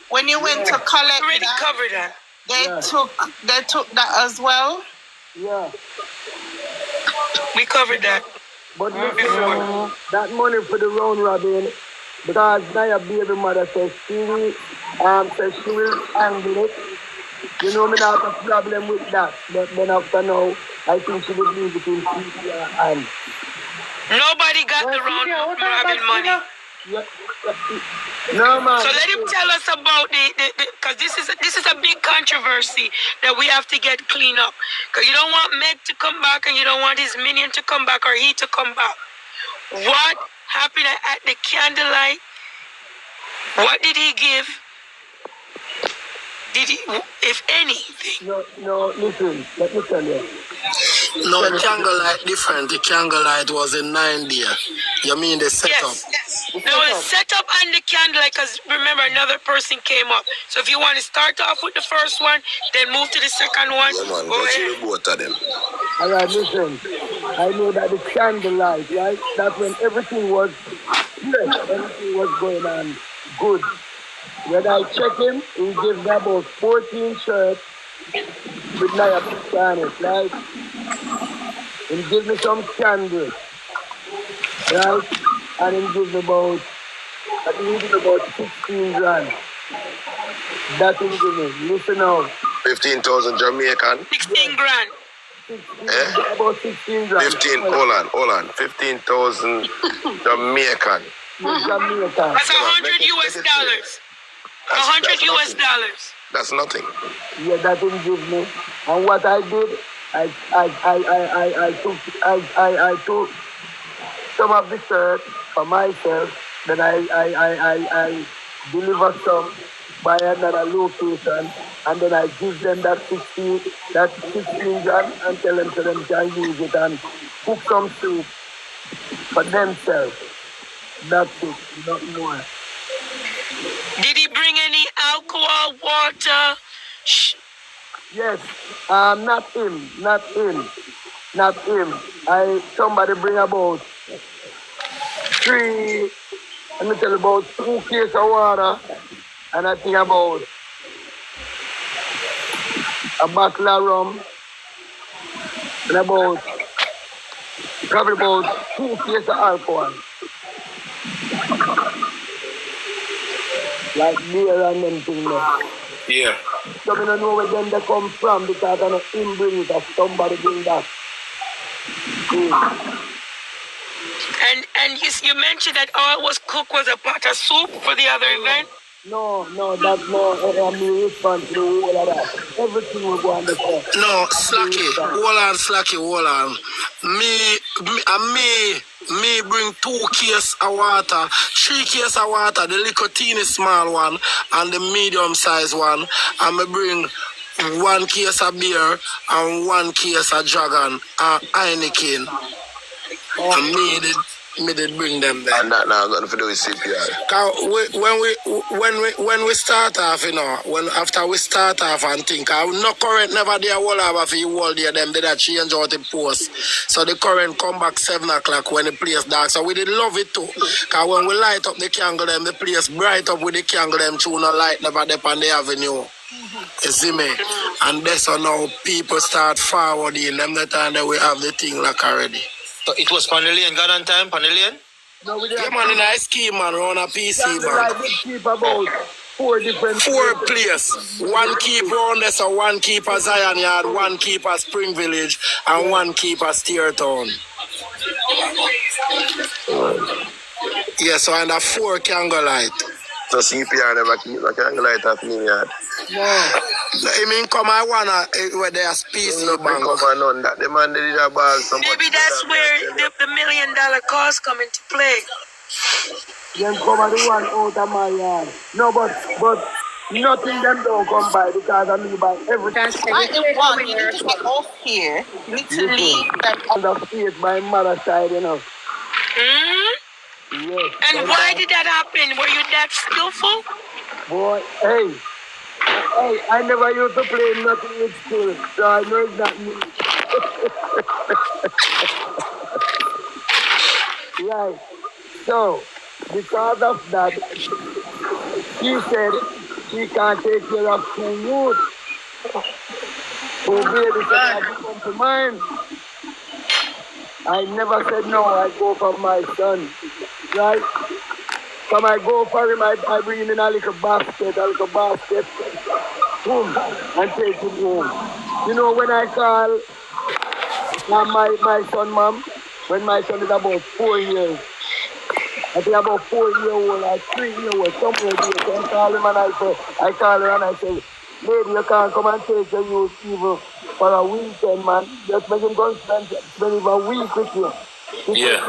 When you went to collect Already that, covered that. they took that as well. Yeah. We covered that. But listen, that money for the round robin, because Niah baby mother says she will handle it. You know, me not have a problem with that. But then after now, I think she will leave it in and Nobody got the round robin money. yeah. No man. So let him tell us about the because this is a big controversy that we have to get cleaned up. Because you don't want Meg to come back and you don't want his minion to come back or he to come back. What happened at the candlelight? What did he give? Did he, if anything? No, listen, let me tell you. No, the candlelight different. The candlelight was in 9 days. You mean the setup? Yes. No, the setup and the candlelight, because remember, another person came up. So if you want to start off with the first one, then move to the second one. Yeah, man, go go ahead. to both of them. All right, listen. I know that the candlelight, right? That's when everything was everything was going on good. When I check him, he gives me about 14 shirts with Niah picture on it, right? He gives me some candles, right? And he gives me about, I think he gives me about 16 grand. That's what he gives me. Listen now. 15,000 Jamaican. 16 grand. About 16 grand. 15, hold on. 15,000 Jamaican. Jamaican. That's 100 US dollars. 100 US dollars. That's nothing. Yeah, that didn't give me. And what I did, I took some of the shirt for myself. Then I deliver some by another location, and then I give them that 16 grand and tell them so them can use it and cook some soup for themselves. That's it, not more. Did he bring any alcohol, water? Yes, not him. Somebody bring about 3, let me tell you, about 2 cases of water, and I think about a bottle of rum, and probably about 2 cases of alcohol. Like beer and them things there. Yeah. So I don't know where them they come from because I know him bring it or somebody bring that. And you mentioned that all was cooked was a pot of soup for the other event? No, that's no, I'm responsible for all of that. Everything will go on the floor. No, Slacky. Hold on. Me bring 2 cases of water, 3 cases of water, the little teeny small one and the medium size one. And me bring 1 case of beer and 1 case of Dragon and Heineken. And me did bring them there. And that now got nothing to do with CPR. When we start off, after we start off and think, I no current never there all over for you all there, them did a change out the post. So the current come back 7 o'clock when the place dark. So we did love it too. Cause when we light up the candle them, the place bright up with the candle them too, no light never up on the avenue. You see me? And that's how now people start forwarding them the time that we have the thing like already. So it was Panelian, God on time, Panelian? No, we Yeah, man, in a scheme, man, on a PC, man. I did keep about 4 different 4 players. 1 keeper on this, so 1 keeper Zion Yard, 1 keeper Spring Village, and 1 keeper Steertown. Yeah, so and a 4 candlelight. So CPR never keep a candlelight at me yard. No. I mean, come I wanna where they are space No, bank. come on, none. That the man did a ball. Maybe that's where the $1 million cause come into play. Them cover the one out of my yard. No, but nothing them don't come by because I me buy everything. One, you need to get off here. You need to leave them. Under faith, my mother side, you know. Hmm? Yes. And why did that happen? Were you that skillful? Boy, hey, I never used to play nothing with skill, so I know it's not me. Right. So, because of that, she said she can't take care of 2 youth. So baby said, I come to mine. I never said no, I go for my son. Right? So I go for him, I bring him in a little basket, boom, and take him home. You know, when I call my son, mom, when my son is about 4 years, I think about 4-year-old or 3-year-old, somewhere there, so I call him and I call her and I say, lady, you can't come and take your youth even for a weekend, man. Just make him go spend even a week with you. Yeah.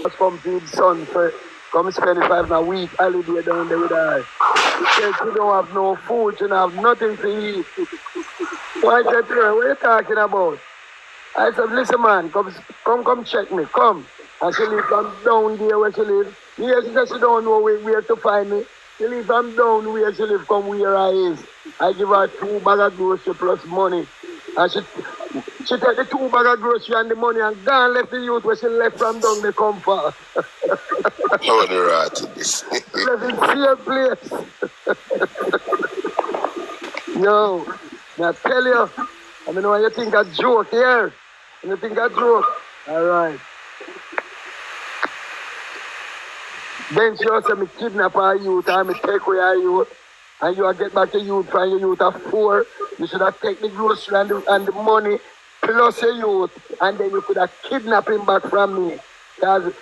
Just come to his son for come spend 5 a week holiday down there with her. He said she don't have no food, she don't have nothing to eat. So I said to her, what are you talking about? I said, listen man, come check me, come. And she live from down there where she live. Here she said she don't know where to find me. She live from down where she live, come where I is. I give her 2 bags of grocery plus money. And she take the 2 bags of grocery and the money and gone left the youth where she left from down the come for. Oh, the rat this. Left in same place. Yo, I tell you, I mean when you think a joke here. When you think a joke. Alright. Then she also me kidnap our youth and me take away our youth. And you get back the youth from your youth of 4. You should have taken the grocery and the money plus your youth. And then you could have kidnapped him back from me. Because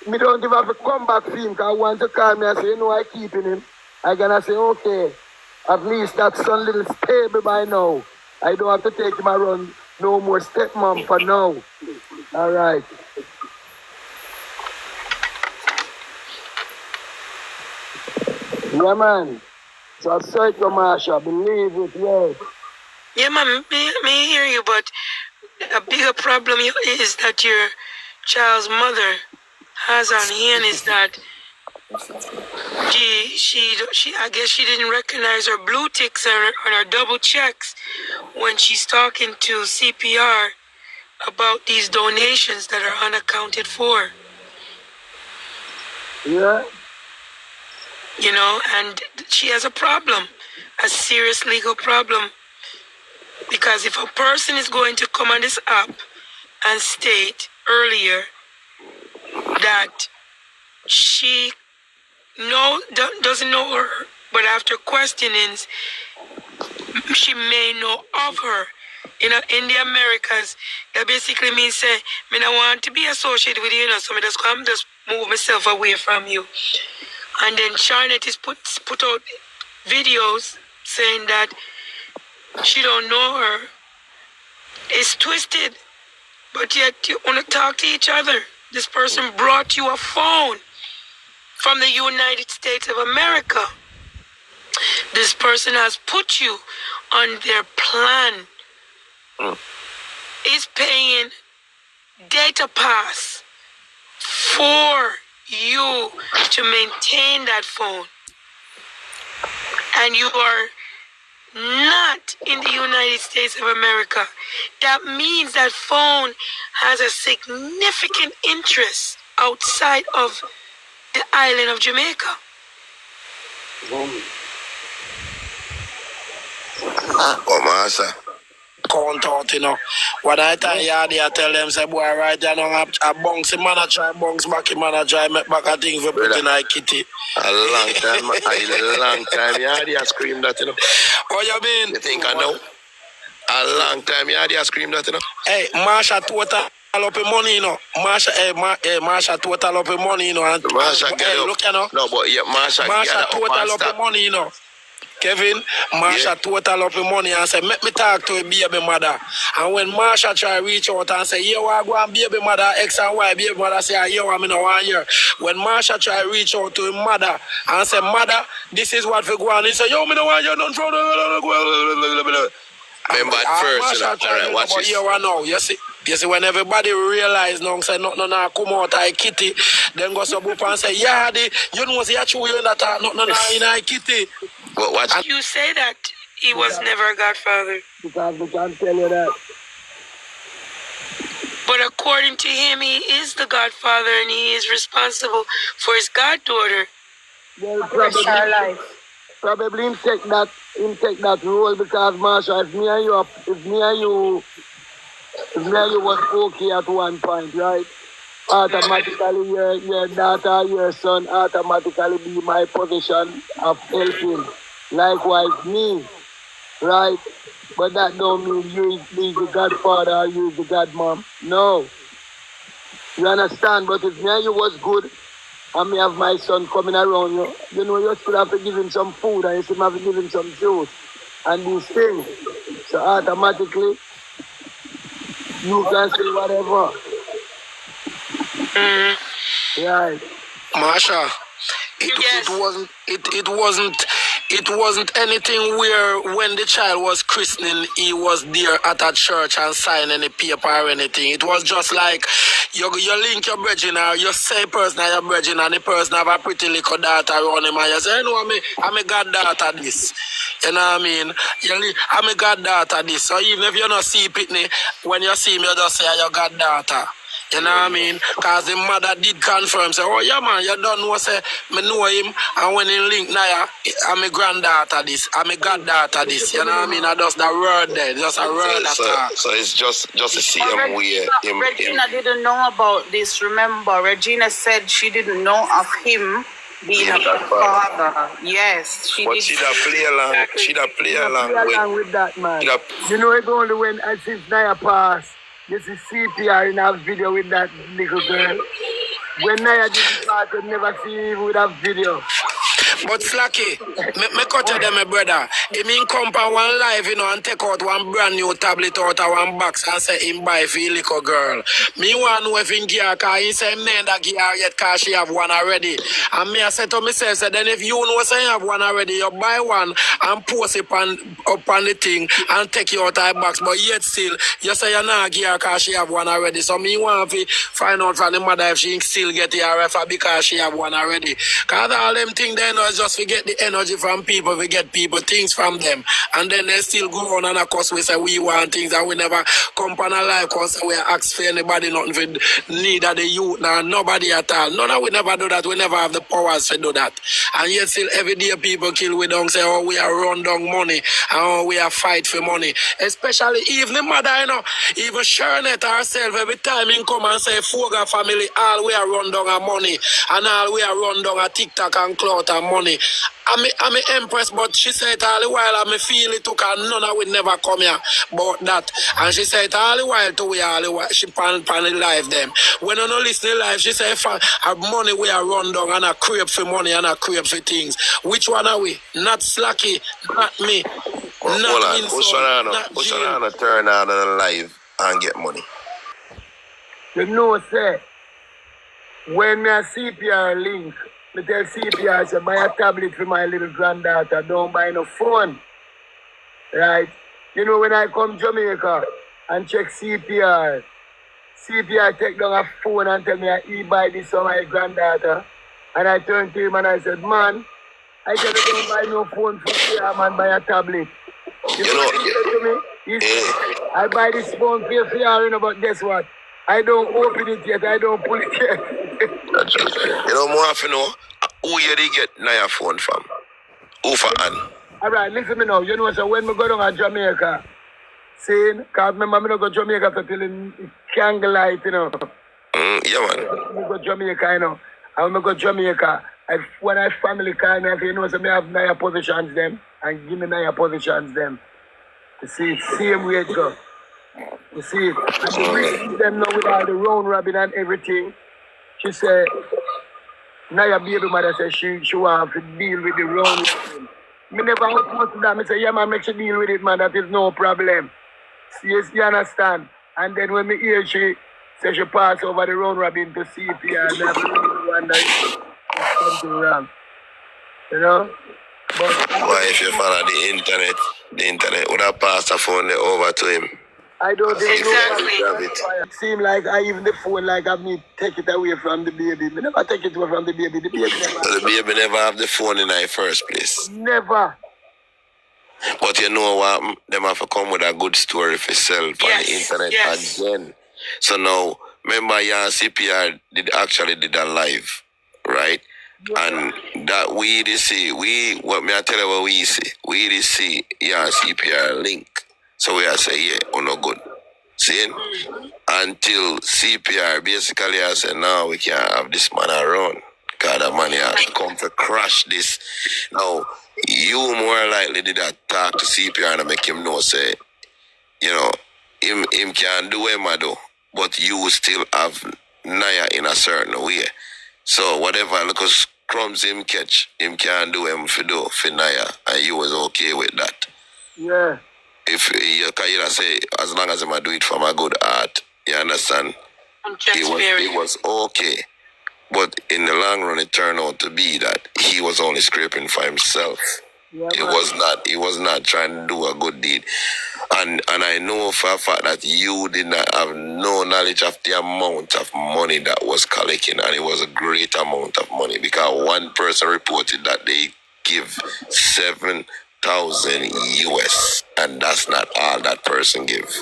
me don't give up to come back for him because I want to call me and say, you know I keeping him. I'm gonna say, okay, at least that's some little stable by now. I don't have to take him around no more stepmom for now. Alright. Yeah, man. So I said to Marsha, believe it, yes. Yeah, man, me hear you, but a bigger problem is that your child's mother has on hand is that she I guess she didn't recognize her blue ticks and her double checks when she's talking to CPR about these donations that are unaccounted for. Yeah. You know, and she has a problem, a serious legal problem. Because if a person is going to come on this app and state earlier that she doesn't know her, but after questionings, she may know of her. You know, in the Americas, that basically means say, me don't want to be associated with you, you know, so me just move myself away from you. And then Charlotte is put out videos saying that she don't know her. It's twisted, but yet you want to talk to each other. This person brought you a phone from the United States of America. This person has put you on their plan. Is paying data pass for you to maintain that phone. And you are not in the United States of America. That means that phone has a significant interest outside of the island of Jamaica. Oh, Master. Count out, you know. What I tell you, I tell them, say, boy, right there, I bounce the man, I try bounce back him, and I try make back a thing for putting a kitty. A long time, yeah, scream that, you know. What you mean? You think I know? A long time, yeah, scream that, you know. Hey, Marsha total up in money, you know. Marsha total up in money, you know. And Marsha get up. Look, you know. No, but yeah, Marsha total get up in money, you know. Kevin, Marsha total up the money and say, make me talk to a baby mother. And when Marsha try reach out and say, yo, I go and baby mother, X and Y, baby mother say, yo, I'm in a 1 year. When Marsha try reach out to a mother and say, mother, this is what we go on. He say, yo, me no want you, don't throw the... Remember at first, all right, watch this. You see, when everybody realize now, say, no, come out, I kitty, then go sub up and say, yeah, you know, see, I chew you in that, no, I kitty. But watch. You say that he was never a godfather. Because we can tell you that. But according to him, he is the godfather and he is responsible for his goddaughter. Well, probably him take that role because Marsha, if me and you was okay at one point, right? Automatically your daughter, your son automatically be my position of helping. Likewise me, right? But that don't mean you is the godfather or you is the godmom. No. You understand? But if me and you was good and me have my son coming around you, you know you still have to give him some food and you still have to give him some juice and these things. So automatically you can say whatever. Right. Marsha, it wasn't anything where when the child was christening, he was there at a church and sign any paper or anything. It was just like you link your brethren or you say person your brethren and the person have a pretty little daughter around him and you say, you know, I'm a goddaughter this. You know what I mean? I'm a goddaughter this. So even if you don't see Pitney, when you see me, you just say your goddaughter. You know what I mean? Because the mother did confirm, say, oh yeah man, you don't know, say, me know him, and when he link Niah, I'm a granddaughter this, I'm a goddaughter this, you know what I mean? I just the word there, just a word attack. So it's just the same way. Regina didn't know about this, remember? Regina said she didn't know of him being a father. Yes, she but did. She'd play along with that man. You know it's only when I see Niah pass. This is CPR in our video with that little girl. When Niah did the part, I never see him with that video. But Slacky, me cut to them, my brother. He mean come on one live, you know, and take out one brand new tablet out of one box and say him buy for a little girl. Me want to know if he gear, because he say me that gear yet because she have one already. And me I say to myself, so then if you know say you have one already, you buy one and post it up on the thing and take you out of the box. But yet still, you say you're not gear because she have one already. So me want to find out from the mother if she still get the RF because she have one already. Because all them things then just we get the energy from people, we get people things from them, and then they still go on and of course we say we want things and we never come on a life because we ask for anybody nothing for need of the youth now, nobody at all. No, we never do that, we never have the powers to do that. And yet still every day people kill we don't say, oh, we are run down money and oh, we are fight for money. Especially even the mother, you know, even Shernet herself, every time he come and say Foga family, all we are run down our money and all we are run down a TikTok and clout and money. I'm impressed, but she said all the while I feel it took her none of we never come here about that. And she said all the while to we all the while she pan the life them. When I don't listen to life, she said our money we are run down and a crave for money and a crave for things. Which one are we? Not Slacky, not me. Well, not hold on, Who's trying to turn out of the live and get money? You know, say, when I CPR link, I tell CPR, say, buy a tablet for my little granddaughter, don't buy no phone. Right? You know, when I come to Jamaica and check CPR take down a phone and tell me he buy this for my granddaughter. And I turned to him and I said, man, I said, don't buy no phone for CPR, man, buy a tablet. You know what he said to me? He said, I buy this phone for CPR, you know, but guess what? I don't open it yet, I don't pull it yet. You know, more often know who you did get Niah phone from? Who for Ann? Alright, listen me now. You know, so when we go down to Jamaica, see, because remember, I don't go to Jamaica till it candle light, you know. Yeah, man. I go to Jamaica, you know. And when I go to Jamaica, when I family call me, you know, so I have Niah positions them, and give me Niah positions them. You see, same way it go. You see, and we see them now with all the round robin and everything. She said, Niah baby mother said she want to deal with the round robin. Me never oppose to that. Me say, yeah, man, make she deal with it, man. That is no problem. Yes, you understand? And then when me hear she say she pass over the round robin to CPR, and I really wonder if something wrong. You know? But Why, if you follow the internet would have passed the phone over to him. I don't think Exactly. it seems like I even the phone like I me take it away from the baby. Me never take it away from the baby. The baby never. So the baby never have the phone in the first place. Never. But you know what? Them have to come with a good story for sell on the internet again. So now, remember, yeah, CPR did a live, right? And that we did see, what me I tell you what we see, we did see, yeah, CPR link. So we are say, yeah, or no good. See? Until CPR basically I say, now we can't have this man around. Because the money has come to crash this. Now, you more likely did that talk to CPR and make him know, say, you know, him can do him I do, but you still have Niah in a certain way. So whatever little crumbs him catch, him can do him for Niah, and you was okay with that. Yeah. If you can say, as long as I do it from a good heart, you understand? It was okay. But in the long run, it turned out to be that he was only scraping for himself. Yeah, He was not trying to do a good deed. And I know for a fact that you did not have no knowledge of the amount of money that was collecting, and it was a great amount of money because one person reported that they give 7,000 US, and that's not all that person give.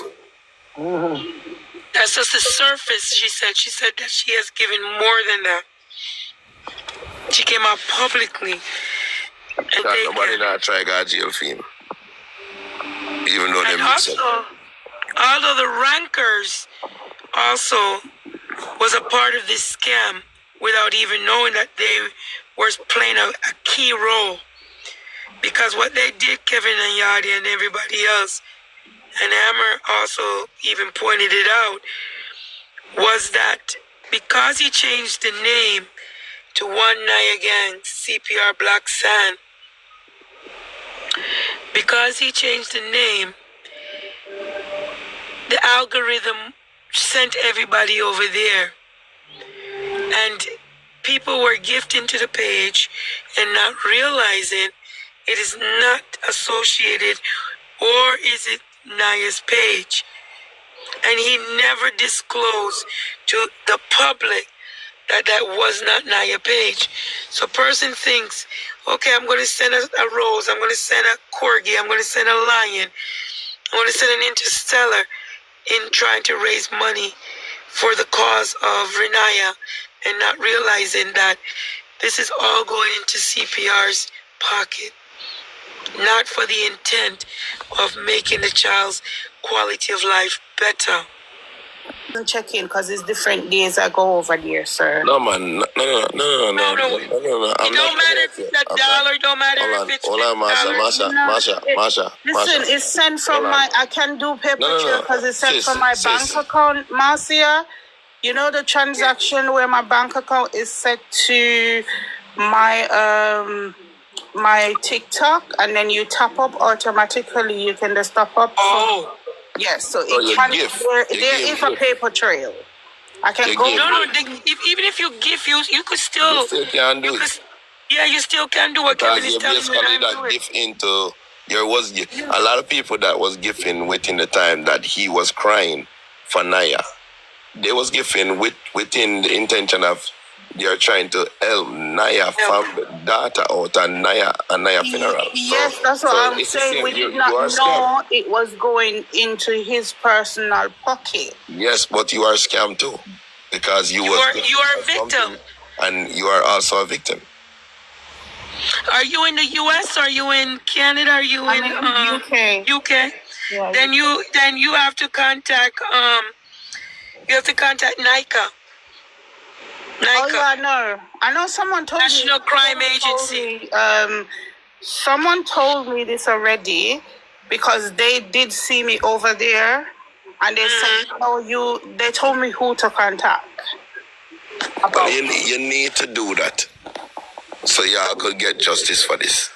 That's just the surface, she said. She said that she has given more than that. She came out publicly. And nobody not try to go jail for him. Even though and also, although the rankers also was a part of this scam without even knowing that they were playing a key role. Because what they did, Kevin and Yadi and everybody else, and Hammer also even pointed it out, was that because he changed the name to One Niah Gang, CPR Black Sand, because he changed the name, the algorithm sent everybody over there. And people were gifting to the page and not realizing it is not associated, or is it Niah's page? And he never disclosed to the public that was not Niah page. So person thinks, okay, I'm going to send a rose, I'm going to send a corgi, I'm going to send a lion, I'm going to send an interstellar in trying to raise money for the cause of Niah, and not realizing that this is all going into CPR's pocket, not for the intent of making the child's quality of life better. Check in because it's different days I go over there, sir. No, man. No. It don't matter if it's $1, it don't matter if it's Masha. Listen, it's sent from I can do paper trail because it's sent from my bank account, Marcia. You know the transaction where my bank account is set to my my TikTok, and then you tap up automatically. You can just tap up. Oh. Yes, so it can. There is a paper trail. I can go. Even if you give, you could still. You still can do it. Yeah, you still can do what Kevin is telling me. That gift into a lot of people that was gifting within the time that he was crying for Niah. They was gifting within the intention of they are trying to help Niah family daughter out and Niah funeral. Yes, that's what I'm saying. We did not know it was going into his personal pocket. Yes, but you are scammed too, because you are a victim, and you are also a victim. Are you in the U.S.? Are you in Canada? Are you in UK? UK. Yeah, then you have to contact Niah. Oh yeah, I know. Someone told National Crime Agency. Someone told me this already because they did see me over there, and they said, they told me who to contact. Well, you need to do that so y'all could get justice for this.